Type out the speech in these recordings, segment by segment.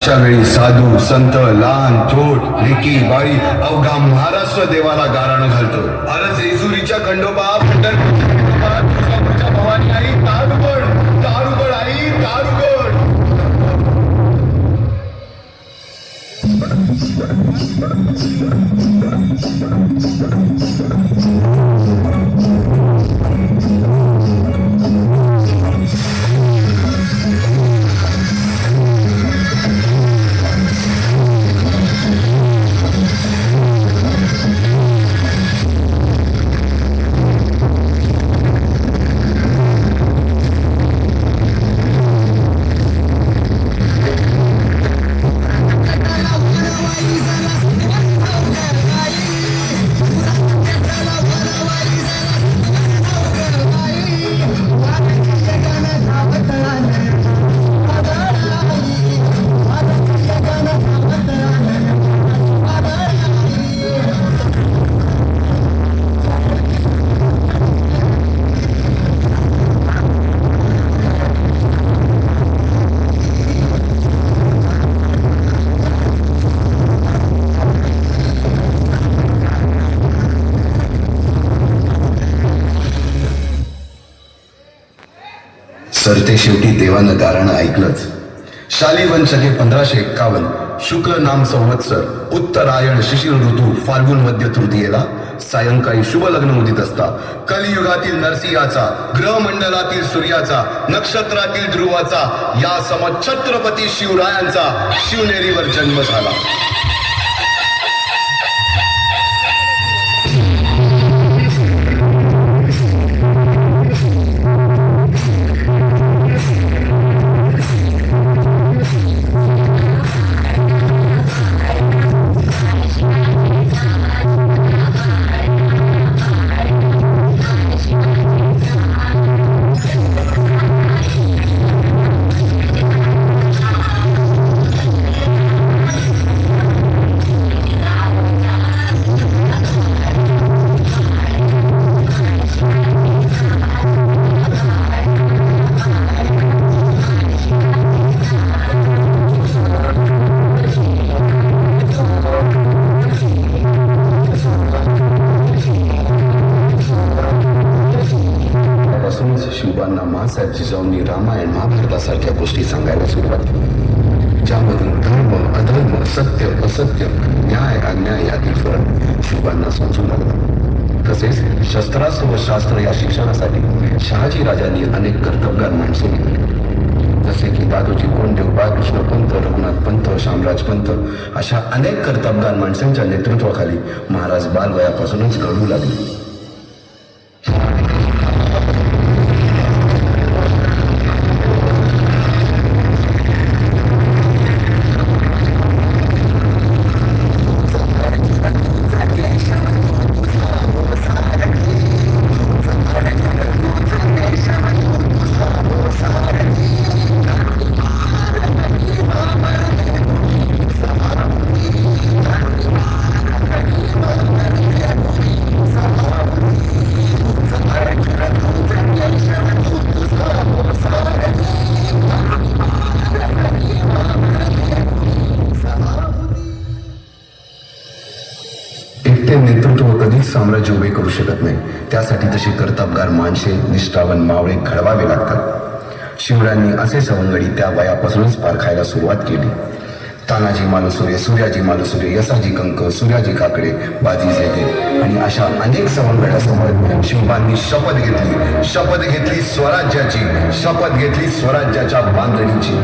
अशावेळी साधू संत लहान थोट लेकी बाळी अवघा महाराष्ट्र देवाला गाराणं घालतो. अरे जेजुरीच्या खंडोबा पंढरपूरच्या तुळजापूरच्या भवानी आई तारुगड तारुगड आई तारुगड. सरते शेवटी देवानं गाराणं ऐकलंच. शालिवन शके 1551 शुक्ल नाम संवत्सर उत्तरायण शिशिर ऋतू फाल्गुन मध्य तृतीयेला सायंकाळी शुभ लग्न उदित असता कलियुगातील नरसिंहाचा ग्रहमंडलातील सूर्याचा नक्षत्रातील ध्रुवाचा या सम छत्रपती शिवरायांचा शिवनेरीवर जन्म झाला. शिवबांना माँसाहेब जिजाऊंनी रामायण महाभारतासारख्या गोष्टी सांगायला सुरुवात केली, ज्यामधून धर्म अधर्म सत्य असत्य न्याय अन्याय यातील फरक शिवबांना समजू लागला. तसेच शस्त्रास्त्र व शास्त्र या शिक्षणासाठी शहाजी राजांनी अनेक कर्तबगार माणसे नेमली, जसे की दादोजी कोंडदेव बाळकृष्ण पंत रघुनाथ पंत शामराज पंत अशा अनेक कर्तबगार माणसांच्या नेतृत्वाखाली महाराज बालवयापासूनच घडू लागले. नेतृत्व कधीच साम्राज्य उभे करू शकत नाही. त्यासाठी तशी कर्तबगार माणसे निष्ठावान मावळे घडवावे लागतात. शिवरायांनी असे सवंगडी त्या वयापासूनच पारखायला सुरुवात केली. तानाजी मालुसरे, सूर्याजी मालुसरे, यसाजी कंक, सूर्याजी काकडे, बाजी जयदेव आणि अशा अनेक सवंगड्यासमोर शिवबांनी शपथ घेतली स्वराज्याची, शपथ घेतली स्वराज्याच्या बांधणीची.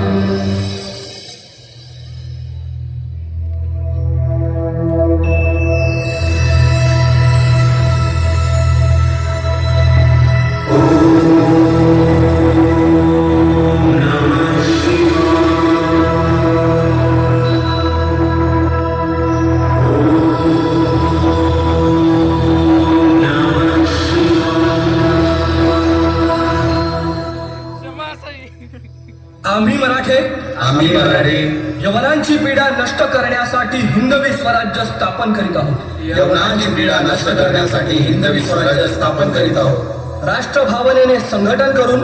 आम्ही मराठे यवनांची पीडा नष्ट करण्यासाठी हिंदवी स्वराज्य स्थापन करीत आहोत. यवनांची पीडा नष्ट करण्यासाठी हिंदवी स्वराज्य स्थापन करीत आहोत. राष्ट्रभावनेने संघटन करून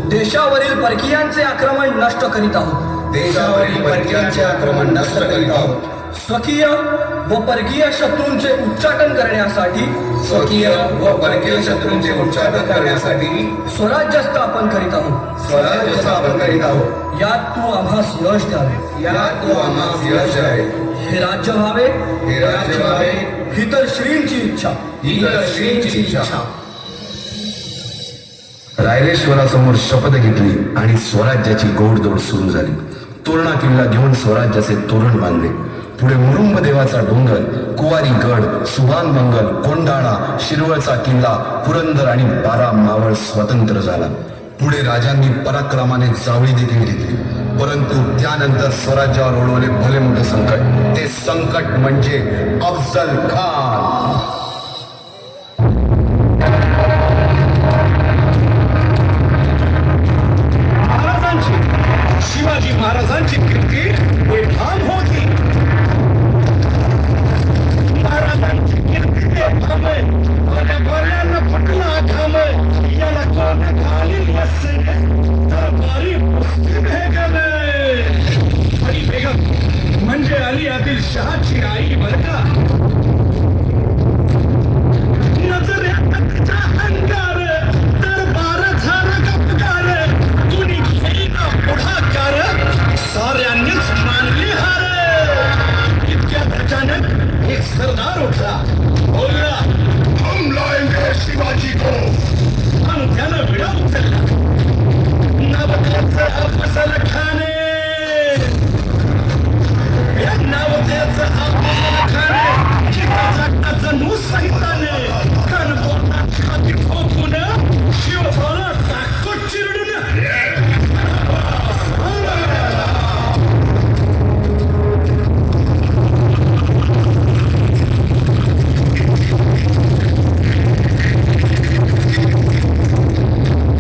देशावरील परकीयांचे आक्रमण नष्ट करीत आहोत. स्वकीय व परकीय शत्रूंचे उच्चाटन करण्यासाठी स्वराज्य स्थापन करीत आहोत. यात तू आम्हास यश द्यावे. हे राज्य व्हावे ही तर श्रींची इच्छा. रायरेश्वरासमोर शपथ घेतली आणि स्वराज्याची गोडदोड सुरू झाली. तोरणा किल्ला घेऊन स्वराज्याचे तोरण बांधले. पुढे मुरुंब देवाचा डोंगर, कुवारी गड, सुभान मंगल, कोंडाणा, शिरवळचा किल्ला, पुरंदर आणि 12 मावळ स्वतंत्र झाला. पुढे राजांनी पराक्रमाने जावळी देखील घेतली. परंतु त्यानंतर स्वराज्यावर ओढवले भले मोठे संकट. ते संकट म्हणजे अफजल खान. शिवाजी महाराजांची कीर्ती बेफाम होती. महाराजांची कीर्ती बेफाम आहे. गोऱ्यांना पटला घाम याला कोण घालील असे दरबारी मुस्लिम हे गणे. अली बेगम म्हणजे अली आदिलशहाची आई बरं का. नजरेत तिचा अंगार दरबार झाला गपकार. कुणी घेईना पुढाकार साऱ्यांनीच मानली हार. इतक्यात अचानक एक सरदार उठला, बोलला हम लाएंगे शिवाजी को. आणि त्यानं विडा उचलला. नाव त्याचं अफजल खाने. या नाव त्याचं अफजल खाने. चिकाचा जणू सहिताने कान बोलता छाती ठोकून शिवभाला टाकतो चिरडून.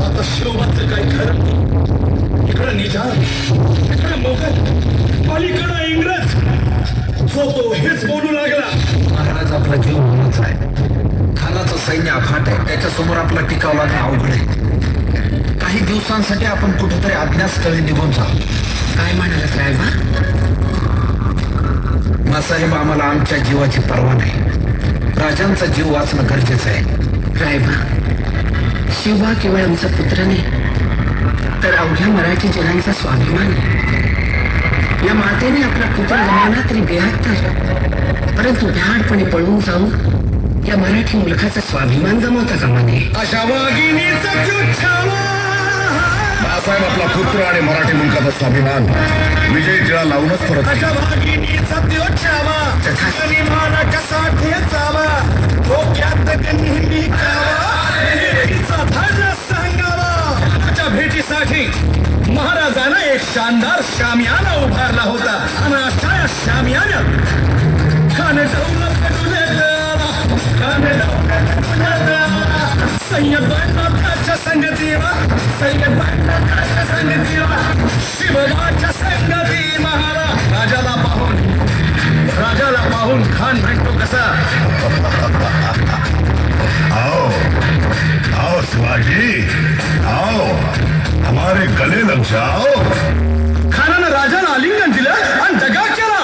आता शिवबाचं काय खरं. इकडं निजाम, इकडं मोगल, पलीकडं इंग्रज. जो तो हेच बोलू लागला. महाराज आपला जीव म्हणूनच आहे. खानाचं सैन्य अफाट आहे. त्याच्यासमोर आपला टिकाव लागणे अवघड आहे. काही दिवसांसाठी आपण कुठेतरी अज्ञातस्थळी निघून जाऊ. काय म्हणालात रायबा? मासाहेब आम्हाला आमच्या जीवाची पर्वा नाही. राजांचा जीव वाचणं गरजेचं आहे. रायबा, शिवबा केवळ आमचा पुत्र नाही तर अवघ्या मराठी जनांचा स्वाभिमान आहे. या मातेने आपला पुत्र गमावला तरी 72, परंतु भ्याडपणे पळून जाऊन या मराठी मुलखाचा स्वाभिमान गमावता कामा नये. अशा वाघिणीचा जीव छावा. बाळासाहेब आपला पुत्र आणि मराठी मुलकाचा स्वाभिमान विजय टिळा लावूनच परत. अशा वाघिणीचा जीव छावा. आणि मला कसा ठेचावा. डोक्यात नेहमी कावा. तिचा धैर्य सांगावा. त्या भेटीसाठी महाराजांना एक शानदार शामियाना उभारला होता. आणि अशा या शामियाना सय्यदाच्या संगतीला शिवबाच्या संगती महाराज. राजाला पाहून खान भेटतो कसा. आओ आओ शिवाजी आओ हमारे गले लग जाओ. खानानं राजाला आलिंगन दिलं आणि दगा केला.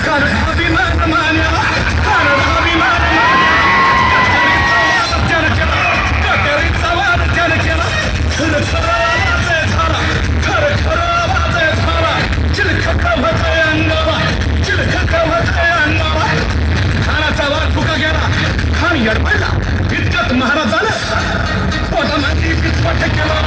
खानाला अभिमान मान्या. खानाला अभिमान मान्या. कटरीचा वाद त्यानं केला. खरं खरं वाजय झाला. खरं खरं वाजय झाला. चिलखत होतंय अंगावा. चिलखत होतंय अंगावा. खानाचा वाद फुका गेला. खान यडपडला. इतकंच महाराजानं पोटामध्ये पिचपट केला.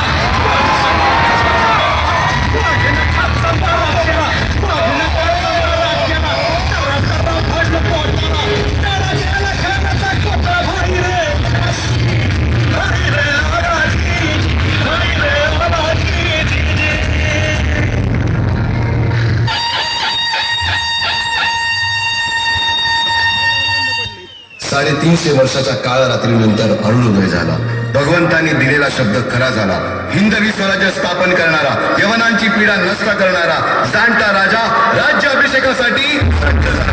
वाघेनं खातचा मारा केला. वाघेनं खातचा मारा केला. तेवढा सर्व भडलं पोटाला. त्याला गेला खानाचा कोपरा भाई रे. भाई रे अबाजी. भाई रे अबाजी. 350 वर्षाच्या काळ रात्रीनंतर अरुणोदय झाला. भगवंतांनी दिलेला शब्द खरा झाला. हिंदवी स्वराज्य स्थापन करणारा, यवनांची पीडा नष्ट करणारा जाणता राजा राज्याभिषेकासाठी सज्ज झाला.